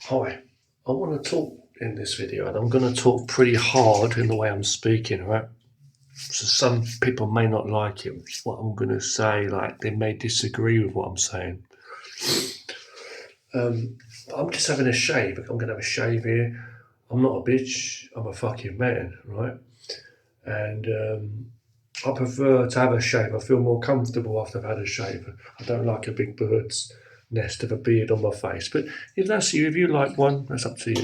Hi, I want to talk in this video, and I'm going to talk pretty hard in the way I'm speaking, right? So some people may not like it, what I'm going to say, like they may disagree with what I'm saying. I'm just having a shave. I'm going to have a shave here. I'm not a bitch. I'm a fucking man, right? And I prefer to have a shave. I feel more comfortable after I've had a shave. I don't like a big bird's nest of a beard on my face. But if that's you, if you like one, that's up to you.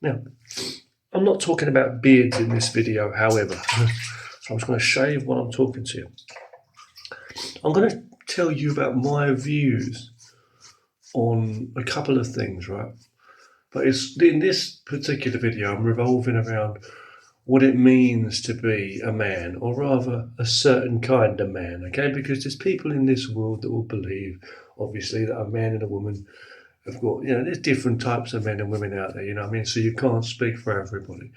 Now, I'm not talking about beards in this video, however. So I'm just going to shave while I'm talking to you. I'm going to tell you about my views on a couple of things, right? But it's in this particular video, I'm revolving around what it means to be a man, or rather a certain kind of man, okay? Because there's people in this world that will believe, obviously, that a man and a woman have got, there's different types of men and women out there, you know what I mean? So you can't speak for everybody.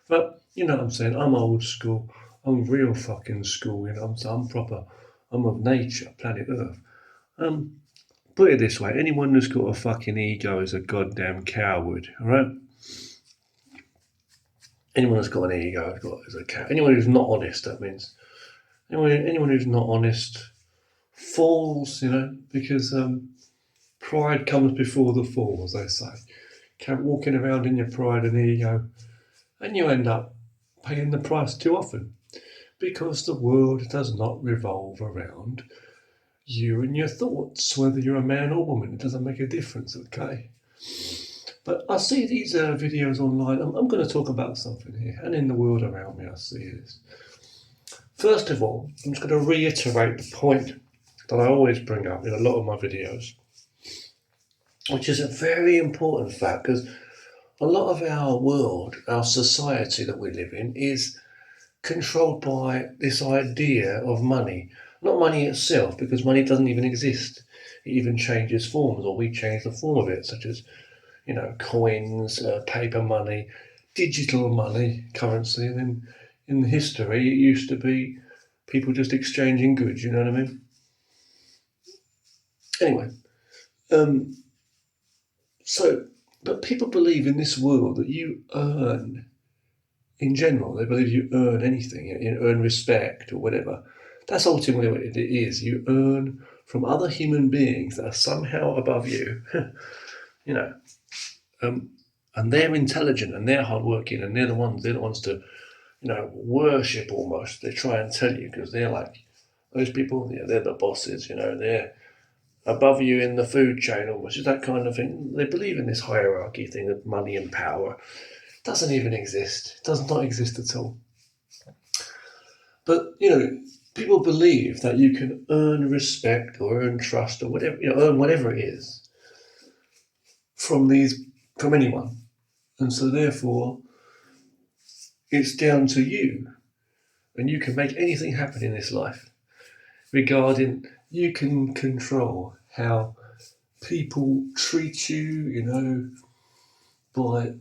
But you know what I'm saying? I'm old school. I'm real fucking school, you know. I'm proper. I'm of nature, planet Earth. Put it this way: anyone who's got a fucking ego is a goddamn coward. All right. Anyone that's got an ego is a coward. Anyone who's not honest, that means anyone who's not honest falls, you know, because pride comes before the fall, as they say. Keep walking around in your pride and ego, and you end up paying the price too often. Because the world does not revolve around you and your thoughts, whether you're a man or woman. It doesn't make a difference, okay? But I see these videos online. I'm going to talk about something here, and in the world around me, I see this. First of all, I'm just going to reiterate the point that I always bring up in a lot of my videos, which is a very important fact because a lot of our world, our society that we live in, is controlled by this idea of money. Not money itself, because money doesn't even exist. It even changes forms, or we change the form of it, such as, coins, paper money, digital money, currency. And then in history, it used to be people just exchanging goods, you know what I mean? Anyway, but people believe in this world that you earn, in general, they believe you earn anything, you earn respect or whatever. That's ultimately what it is. You earn from other human beings that are somehow above you, you know, and they're intelligent and they're hardworking and they're the ones to, worship almost. They try and tell you because they're like those people. Yeah, they're the bosses. They're above you in the food chain almost. It's that kind of thing. They believe in this hierarchy thing of money and power. It doesn't even exist. It does not exist at all. But people believe that you can earn respect or earn trust or whatever, earn whatever it is from anyone. And so therefore it's down to you. And you can make anything happen in this life regarding you can control how people treat you, by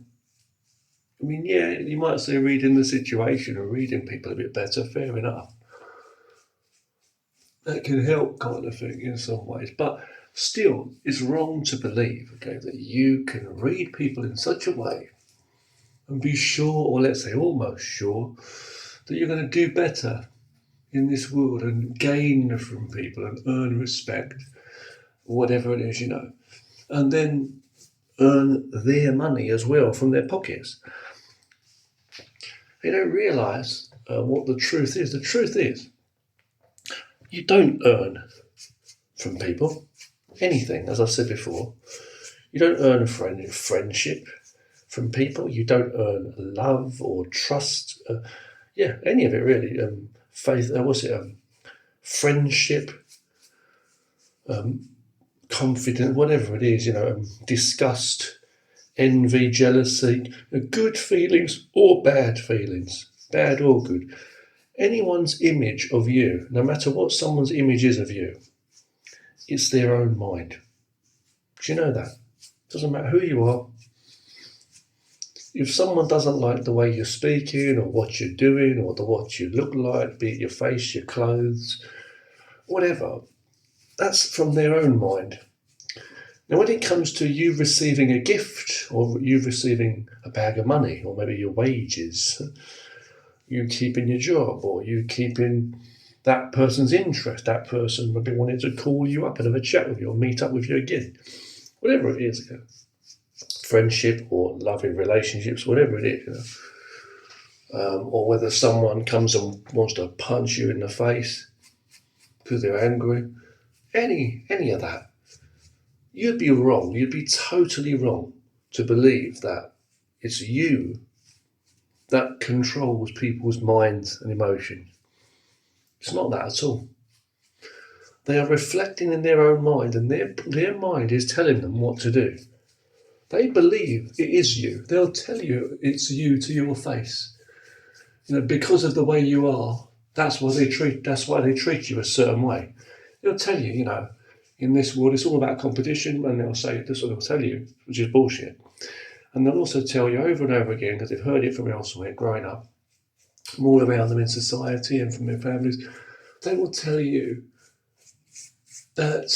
you might say reading the situation or reading people a bit better, fair enough. That can help kind of thing in some ways. But still, it's wrong to believe, okay, that you can read people in such a way and be sure, or let's say almost sure, that you're going to do better in this world and gain from people and earn respect, whatever it is, and then earn their money as well from their pockets. They don't realise what the truth is. The truth is, you don't earn from people anything, as I said before. You don't earn friendship from people. You don't earn love or trust. Any of it really. Faith. Friendship, confidence, whatever it is. Disgust, envy, jealousy, good feelings or bad feelings, bad or good. Anyone's image of you, no matter what someone's image is of you, it's their own mind. Do you know that? Doesn't matter who you are. If someone doesn't like the way you're speaking or what you're doing or what you look like, be it your face, your clothes, whatever, that's from their own mind. Now, when it comes to you receiving a gift, or you receiving a bag of money, or maybe your wages, you keeping your job, or you keeping that person's interest, that person maybe wanting to call you up and have a chat with you, or meet up with you again, whatever it is, friendship or loving relationships, whatever it is, or whether someone comes and wants to punch you in the face because they're angry, any of that, you'd be wrong. You'd be totally wrong to believe that it's you that controls people's minds and emotions. It's not that at all. They are reflecting in their own mind, and their mind is telling them what to do. They believe it is you. They'll tell you it's you to your face. Because of the way you are, that's why they treat you a certain way. They'll tell you, in this world it's all about competition, and they'll say this, or they'll tell you, which is bullshit. And they'll also tell you over and over again, because they've heard it from elsewhere, growing up, all around them in society and from their families, they will tell you that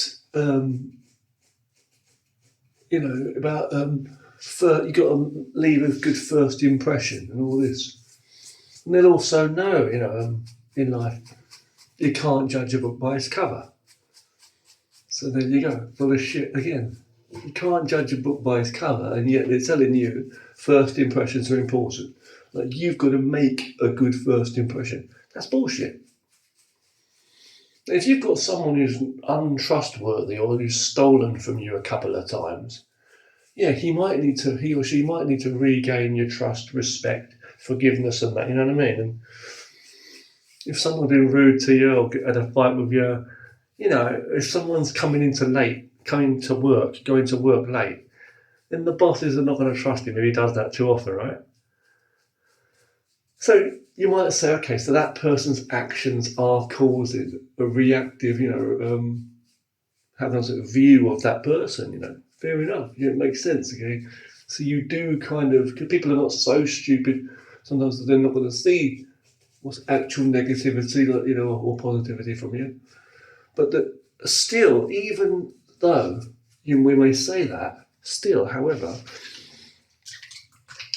about you got to leave a good first impression and all this. And they'll also know, in life, you can't judge a book by its cover. So there you go, full of shit again. You can't judge a book by its cover, and yet they're telling you first impressions are important. Like, you've got to make a good first impression. That's bullshit. If you've got someone who's untrustworthy or who's stolen from you a couple of times, yeah, he or she might need to regain your trust, respect, forgiveness, and that. You know what I mean? And if someone's been rude to you or had a fight with you, if someone's going to work late, then the bosses are not going to trust him if he does that too often, right? So you might say, okay, so that person's actions are causing a reactive, have a sort of view of that person, fair enough, it makes sense, okay? So you do because people are not so stupid, sometimes they're not going to see what's actual negativity, or positivity from you. But still, even though we may say that, still, however,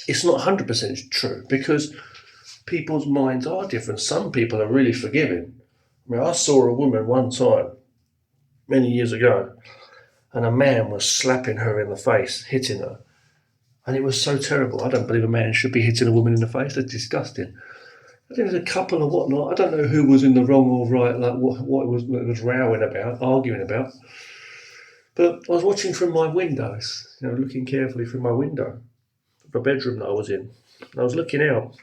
it's not 100% true, because people's minds are different. Some people are really forgiving. I saw a woman one time, many years ago, and a man was slapping her in the face, hitting her. And it was so terrible. I don't believe a man should be hitting a woman in the face. That's disgusting. I think there's a couple of whatnot. I don't know who was in the wrong or right, like what it was rowing about, arguing about. But I was watching from my windows, looking carefully through my window, the bedroom that I was in. And I was looking out,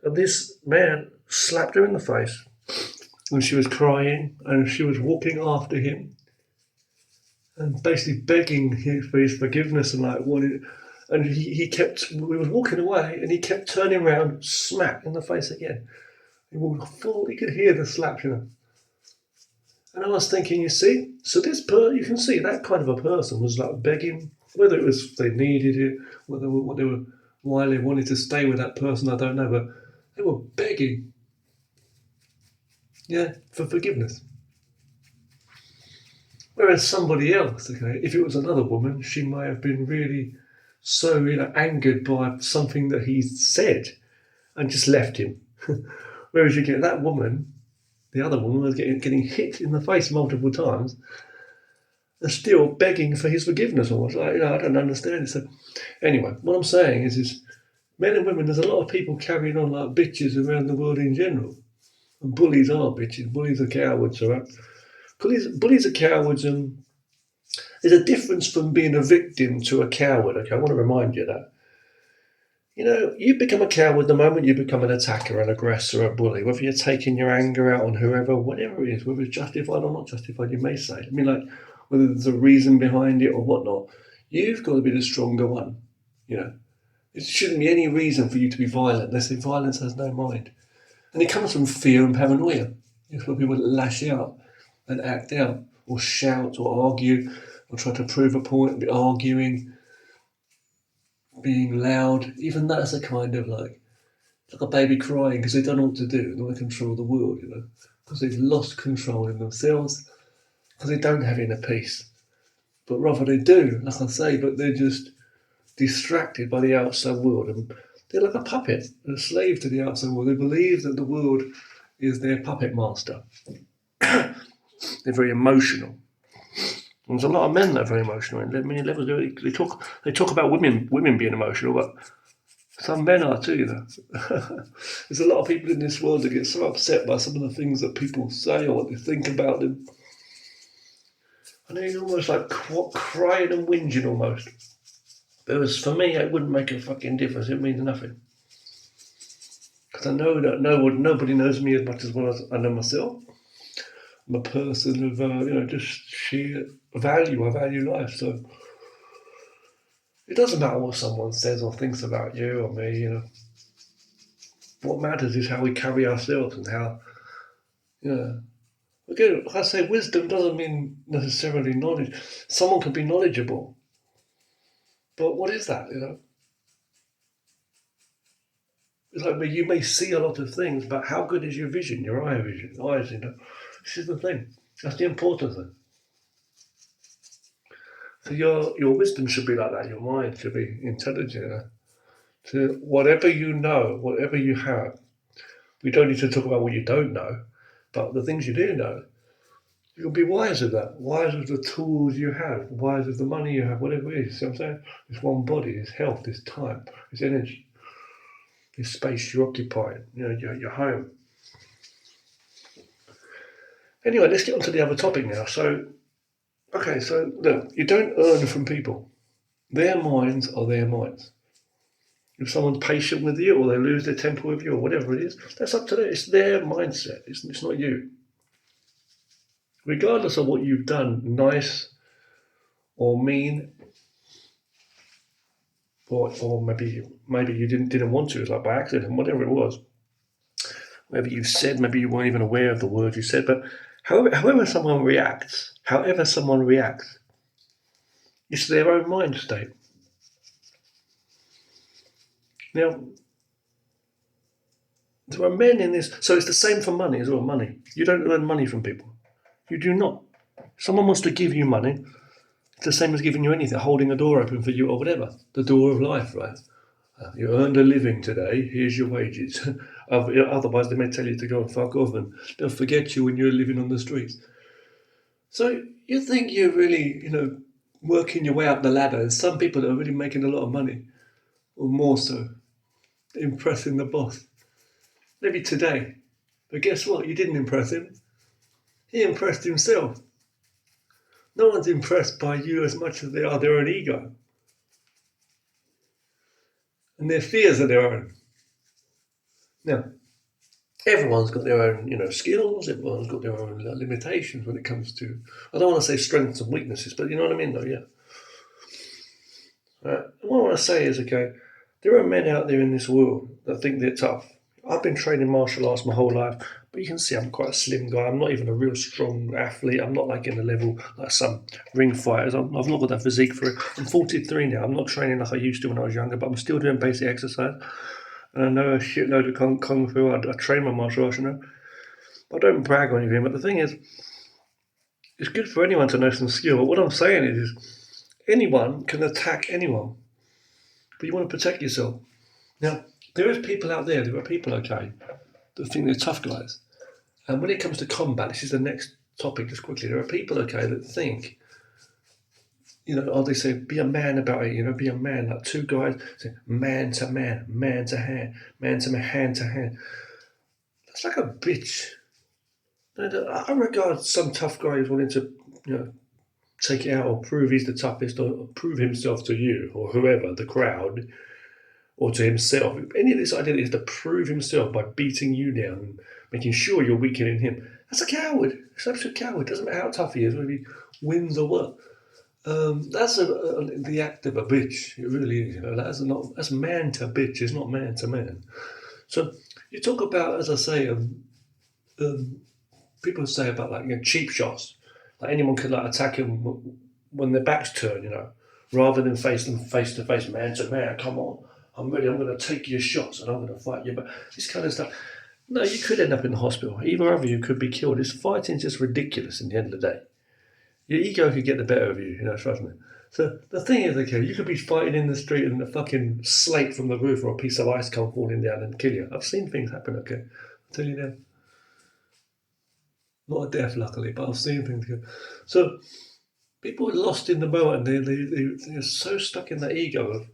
and this man slapped her in the face, and she was crying, and she was walking after him, and basically begging for his forgiveness, and and we was walking away, and he kept turning around, smack in the face again. He could hear the slap, And I was thinking, you see, so you can see that kind of a person was like begging, whether it was they needed it, why they wanted to stay with that person, I don't know, but they were begging, for forgiveness. Whereas somebody else, okay, if it was another woman, she might have been really so, angered by something that he said and just left him. Whereas you get that woman, the other woman was getting hit in the face multiple times and still begging for his forgiveness almost. I don't understand it. So anyway, what I'm saying is men and women, there's a lot of people carrying on like bitches around the world in general. And bullies are bitches. Bullies are cowards, all right? Bullies are cowards, and there's a difference from being a victim to a coward, okay? I want to remind you of that. You become a coward the moment you become an attacker, an aggressor, a bully, whether you're taking your anger out on whoever, whatever it is, whether it's justified or not justified, you may say. Whether there's a reason behind it or whatnot, you've got to be the stronger one, It shouldn't be any reason for you to be violent. They say violence has no mind. And it comes from fear and paranoia. It's where people lash out and act out, or shout, or argue, or try to prove a point, be arguing, being loud. Even that's a kind of like a baby crying because they don't know what to do. They want to control the world, because they've lost control in themselves, because they don't have inner peace. But rather they do, like I say, but they're just distracted by the outside world, and they're like a puppet, a slave to the outside world. They believe that the world is their puppet master. They're very emotional. And there's a lot of men that are very emotional. And many levels, they talk about women being emotional, but some men are too. There's a lot of people in this world that get so upset by some of the things that people say or what they think about them. And they're almost like crying and whinging almost. Whereas for me, it wouldn't make a fucking difference. It means nothing. Because I know that nobody knows me as much as well as I know myself. I'm a person of, just sheer value. I value life. So it doesn't matter what someone says or thinks about you or me, What matters is how we carry ourselves and how, Again, like I say, wisdom doesn't mean necessarily knowledge. Someone can be knowledgeable. But what is that, It's like you may see a lot of things, but how good is your vision, your eyes, This is the thing. That's the important thing. So your wisdom should be like that. Your mind should be intelligent. To whatever you know, whatever you have. We don't need to talk about what you don't know, but the things you do know, you'll be wise of that. Wise of the tools you have, wise of the money you have, whatever it is. See what I'm saying? It's one body, it's health, it's time, it's energy. This space you occupy, your home. Anyway, let's get on to the other topic now. So look, you don't earn from people. Their minds are their minds. If someone's patient with you or they lose their temper with you or whatever it is, that's up to them. It's their mindset. It's not you. Regardless of what you've done, nice or mean, or maybe you didn't want to, it's like by accident, whatever it was. Whatever you said, maybe you weren't even aware of the words you said, but however someone reacts, it's their own mind state. Now, there are men in this, so it's the same for money as well. Money. You don't earn money from people. You do not. Someone wants to give you money, it's the same as giving you anything, holding a door open for you or whatever. The door of life, right? You earned a living today, here's your wages. Otherwise, they may tell you to go and fuck off and they'll forget you when you're living on the streets. So you think you're really, working your way up the ladder. And some people are really making a lot of money, or more so, impressing the boss. Maybe today. But guess what? You didn't impress him. He impressed himself. No one's impressed by you as much as they are their own ego. And their fears are their own. Now, everyone's got their own, skills. Everyone's got their own limitations when it comes to, I don't want to say strengths and weaknesses, but you know what I mean, though, yeah. What I want to say is, there are men out there in this world that think they're tough. I've been training martial arts my whole life, but you can see I'm quite a slim guy. I'm not even a real strong athlete. I'm not like in the level like some ring fighters. I've not got that physique for it. I'm 43 now. I'm not training like I used to when I was younger, but I'm still doing basic exercise. And I know a shitload of kung fu. I train my martial arts, But I don't brag or anything. But the thing is, it's good for anyone to know some skill. But what I'm saying is anyone can attack anyone. But you want to protect yourself. Now, there are people out there, that think they're tough guys. And when it comes to combat, this is the next topic just quickly. There are people, that think, they say, be a man about it, be a man. Like two guys say, man to man, man to hand, man to man, hand to hand. That's like a bitch. I regard some tough guy who's wanting to, take it out or prove he's the toughest or prove himself to you or whoever, the crowd, or to himself. Any of this idea is to prove himself by beating you down and making sure you're weaker than him. That's a coward. It's an absolute coward. Doesn't matter how tough he is, whether he wins or what. That's the act of a bitch. It really is. That's man to bitch. It's not man to man. So you talk about, as I say, people say about cheap shots. Like anyone could attack him when their back's turned, rather than face them face to face, man to man. Come on, I'm ready. I'm going to take your shots and I'm going to fight you. But this kind of stuff. No, you could end up in the hospital. Either of you could be killed. This fighting is just ridiculous. In the end of the day. Your ego could get the better of you, trust me. So the thing is, okay, you could be fighting in the street and a fucking slate from the roof or a piece of ice come falling down and kill you. I've seen things happen, okay? I'll tell you now. Not a death, luckily, but I've seen things go. So people are lost in the moment and they're so stuck in that ego of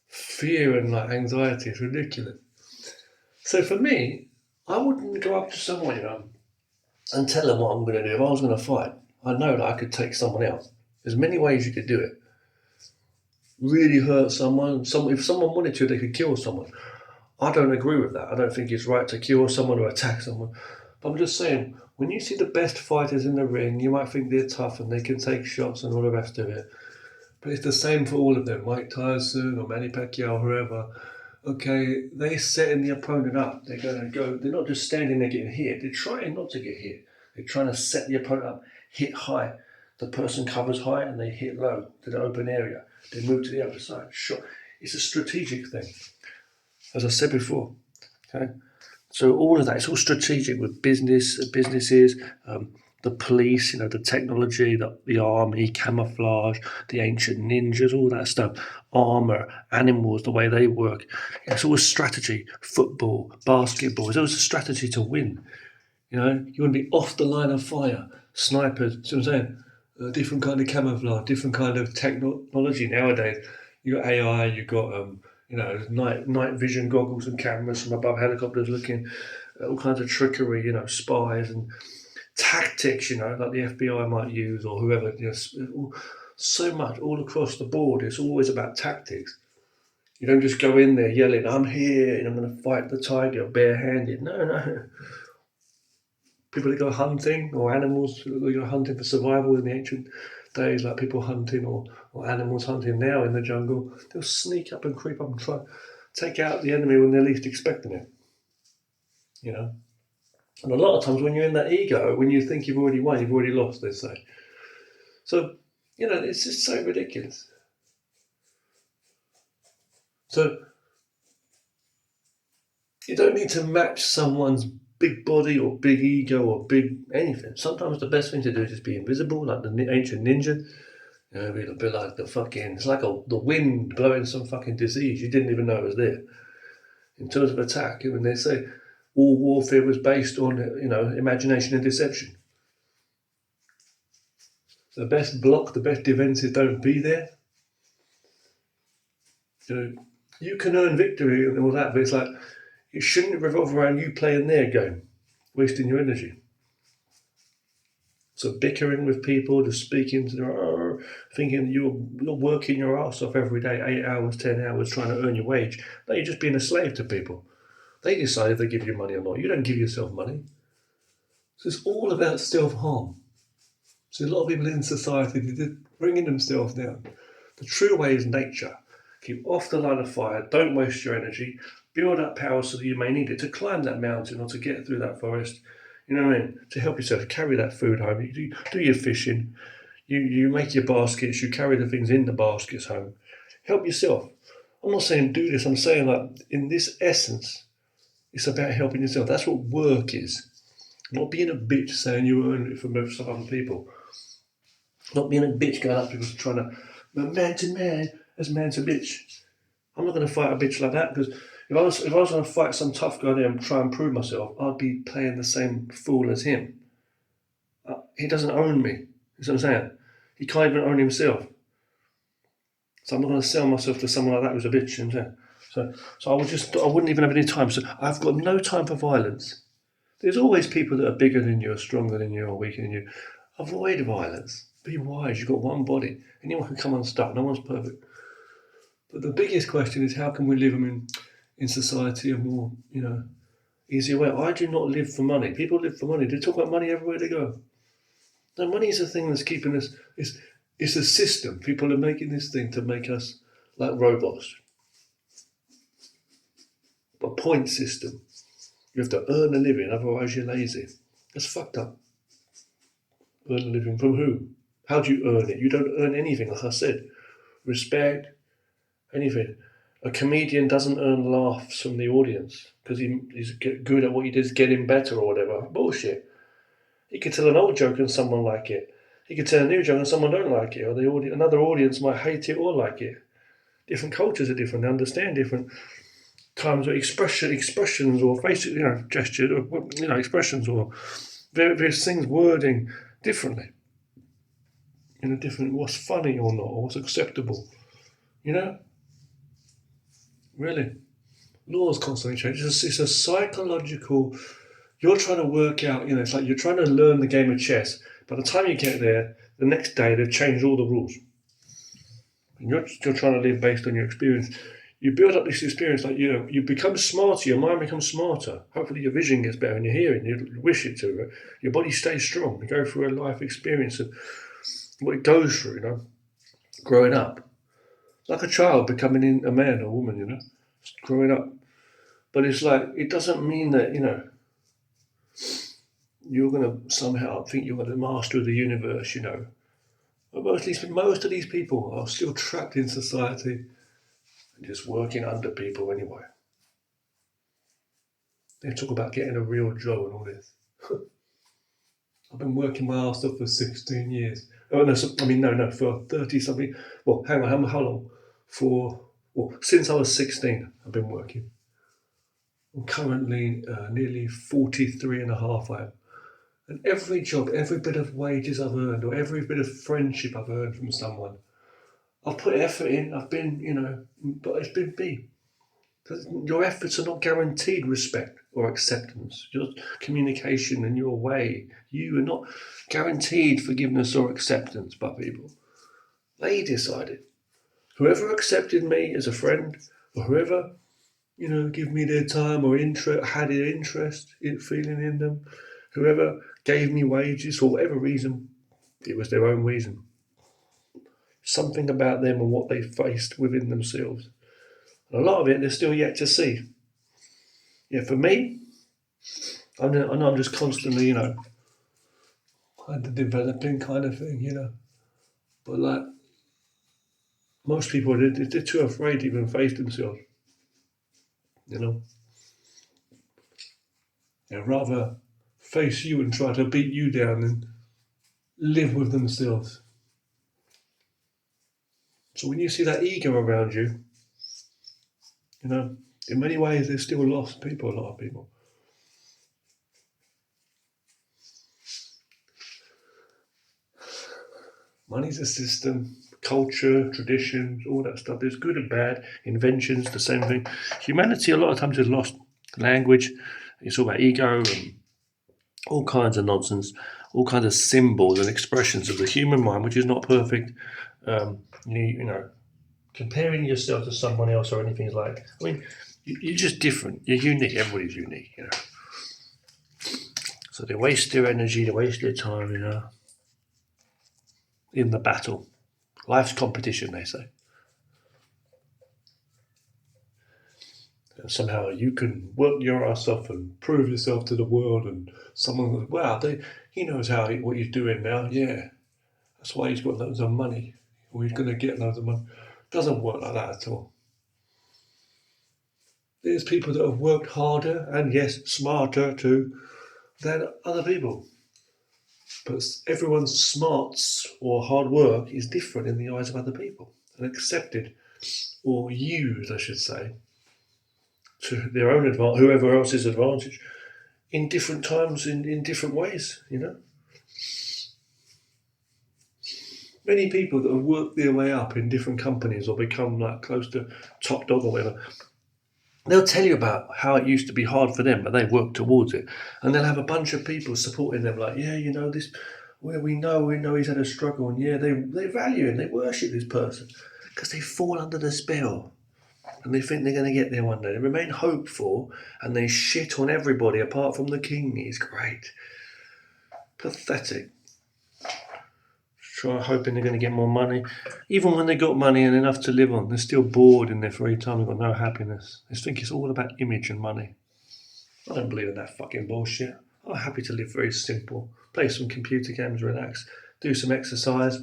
fear and like anxiety. It's ridiculous. So for me, I wouldn't go up to someone, and tell them what I'm going to do. If I was going to fight, I know that I could take someone out. There's many ways you could do it. Really hurt someone. If someone wanted to, they could kill someone. I don't agree with that. I don't think it's right to kill someone or attack someone. But I'm just saying, when you see the best fighters in the ring, you might think they're tough and they can take shots and all the rest of it. But it's the same for all of them. Mike Tyson or Manny Pacquiao, whoever. Okay, they're setting the opponent up. They're going to go. They're not just standing there getting hit. They're trying not to get hit. They're trying to set the opponent up, hit high. The person covers high and they hit low to the open area. They move to the other side. Sure, it's a strategic thing, as I said before. Okay, so all of that, it's all strategic with businesses, the police, the technology, the army, camouflage, the ancient ninjas, all that stuff, armor, animals, the way they work. It's all a strategy. Football, basketball, it's always a strategy to win. You want to be off the line of fire. Snipers, see what I'm saying? Different kind of camouflage, different kind of technology nowadays. You got AI, you got night vision goggles and cameras from above helicopters looking, all kinds of trickery, spies and tactics, like the FBI might use or whoever. So much all across the board. It's always about tactics. You don't just go in there yelling, "I'm here and I'm going to fight the tiger barehanded." No. People that go hunting or animals that go hunting for survival in the ancient days, like people hunting or animals hunting now in the jungle, they'll sneak up and creep up and try take out the enemy when they're least expecting it. And a lot of times when you're in that ego, when you think you've already won, you've already lost, they say. So, it's just so ridiculous. So you don't need to match someone's big body or big ego or big anything. Sometimes the best thing to do is just be invisible, like the ancient ninja. Be a bit like it's like the wind blowing some fucking disease. You didn't even know it was there. In terms of attack, when they say all warfare was based on, imagination and deception. The best block, the best defenses don't be there. You can earn victory and all that, but it's like, it shouldn't revolve around you playing their game, wasting your energy. So bickering with people, just speaking to them, thinking you're working your ass off every day, 8 hours, 10 hours, trying to earn your wage. No, you're just being a slave to people. They decide if they give you money or not. You don't give yourself money. So it's all about self-harm. So a lot of people in society, they're bringing themselves down. The true way is nature. Keep off the line of fire. Don't waste your energy. Build up power so that you may need it to climb that mountain or to get through that forest. You know what I mean? To help yourself carry that food home. You do your fishing. You make your baskets. You carry the things in the baskets home. Help yourself. I'm not saying do this. I'm saying that in this essence, it's about helping yourself. That's what work is. Not being a bitch saying you earn it from some other people. Not being a bitch going up to people trying to man to man as man to bitch. I'm not going to fight a bitch like that because if I was going to fight some tough guy there and try and prove myself, I'd be playing the same fool as him. He doesn't own me. You see what I'm saying? He can't even own himself. So I'm not going to sell myself to someone like that who's a bitch. You know what I'm saying? So I wouldn't even have any time. So I've got no time for violence. There's always people that are bigger than you, or stronger than you, or weaker than you. Avoid violence. Be wise. You've got one body. Anyone can come unstuck. No one's perfect. But the biggest question is how can we live in society a more, easier way? I do not live for money. People live for money. They talk about money everywhere they go. No, money is the thing that's keeping us. It's a system. People are making this thing to make us like robots. A point system. You have to earn a living, otherwise you're lazy. That's fucked up. Earn a living from who? How do you earn it? You don't earn anything, like I said. Respect, anything. A comedian doesn't earn laughs from the audience because he's good at what he does, getting better or whatever. Bullshit. He could tell an old joke and someone like it. He could turn a news on and someone don't like it, or another audience might hate it or like it. Different cultures are different. They understand different times of expressions, or facial, gestures, or expressions, or various things, wording differently. Different. What's funny or not, or what's acceptable. Really, laws constantly change. It's a psychological. You're trying to work out. It's like you're trying to learn the game of chess. By the time you get there, the next day they've changed all the rules. And you're still trying to live based on your experience. You build up this experience, like you become smarter. Your mind becomes smarter. Hopefully, your vision gets better, and your hearing. You wish it to. Right? Your body stays strong. You go through a life experience of what it goes through. Growing up, like a child becoming a man or woman. Growing up. But it's like it doesn't mean that you're going to somehow think you're the master of the universe. But most of these people are still trapped in society and just working under people anyway. They talk about getting a real job and all this. I've been working my ass off for 16 years. Oh no, no, for 30 something. Well, hang on, how long? Since I was 16, I've been working. I'm currently nearly 43 and a half. I am. And every job, every bit of wages I've earned, or every bit of friendship I've earned from someone, I've put effort in. I've been, but it's been me. Your efforts are not guaranteed respect or acceptance. Your communication and your way, you are not guaranteed forgiveness or acceptance by people. They decided. Whoever accepted me as a friend, or whoever, give me their time or had an interest in feeling in them, whoever gave me wages for whatever reason, it was their own reason. Something about them and what they faced within themselves. And a lot of it they're still yet to see. Yeah, for me, I know I'm just constantly, kind of developing kind of thing. But like most people, they're too afraid to even face themselves. They'd rather face you and try to beat you down than live with themselves. So when you see that ego around you, in many ways they're still lost people, a lot of people. Money's a system, culture, traditions, all that stuff. There's good and bad, inventions, the same thing. Humanity a lot of times is lost. Language, it's all about ego and all kinds of nonsense, all kinds of symbols and expressions of the human mind, which is not perfect. Comparing yourself to someone else or anything is like, you're just different. You're unique. Everybody's unique, So they waste their energy, they waste their time, in the battle. Life's competition, they say. And somehow you can work your ass off and prove yourself to the world, and someone goes, wow, he knows what he's doing now. Yeah, that's why he's got loads of money, or he's going to get loads of money. Doesn't work like that at all. There's people that have worked harder and, yes, smarter too than other people. But everyone's smarts or hard work is different in the eyes of other people and accepted or used, I should say, to their own advantage, whoever else's advantage, in different times, in different ways, Many people that have worked their way up in different companies or become like close to top dog or whatever, they'll tell you about how it used to be hard for them, but they worked towards it. And they'll have a bunch of people supporting them, like, yeah, this, where we know he's had a struggle, and yeah, they value him, they worship this person because they fall under the spell. And they think they're going to get there one day. They remain hopeful, and they shit on everybody apart from the king. He's great. Pathetic. Try hoping they're going to get more money. Even when they got money and enough to live on, they're still bored in their free time. They've got no happiness. They think it's all about image and money. I don't believe in that fucking bullshit. I'm happy to live very simple. Play some computer games, relax, do some exercise.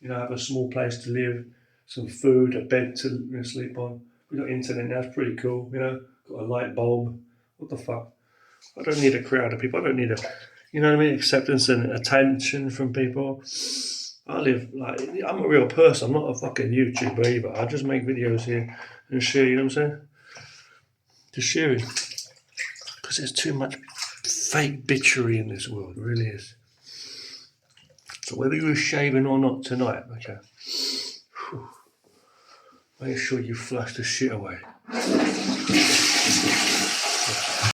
Have a small place to live, some food, a bed to sleep on. We've got internet now, it's pretty cool, got a light bulb. What the fuck? I don't need a crowd of people. I don't need a You know what I mean? Acceptance and attention from people. I live like I'm a real person. I'm not a fucking YouTuber either. I just make videos here and share. You know what I'm saying? Just sharing because there's too much fake bitchery in this world. It really is. So whether you're shaving or not tonight, okay, make sure you flush the shit away.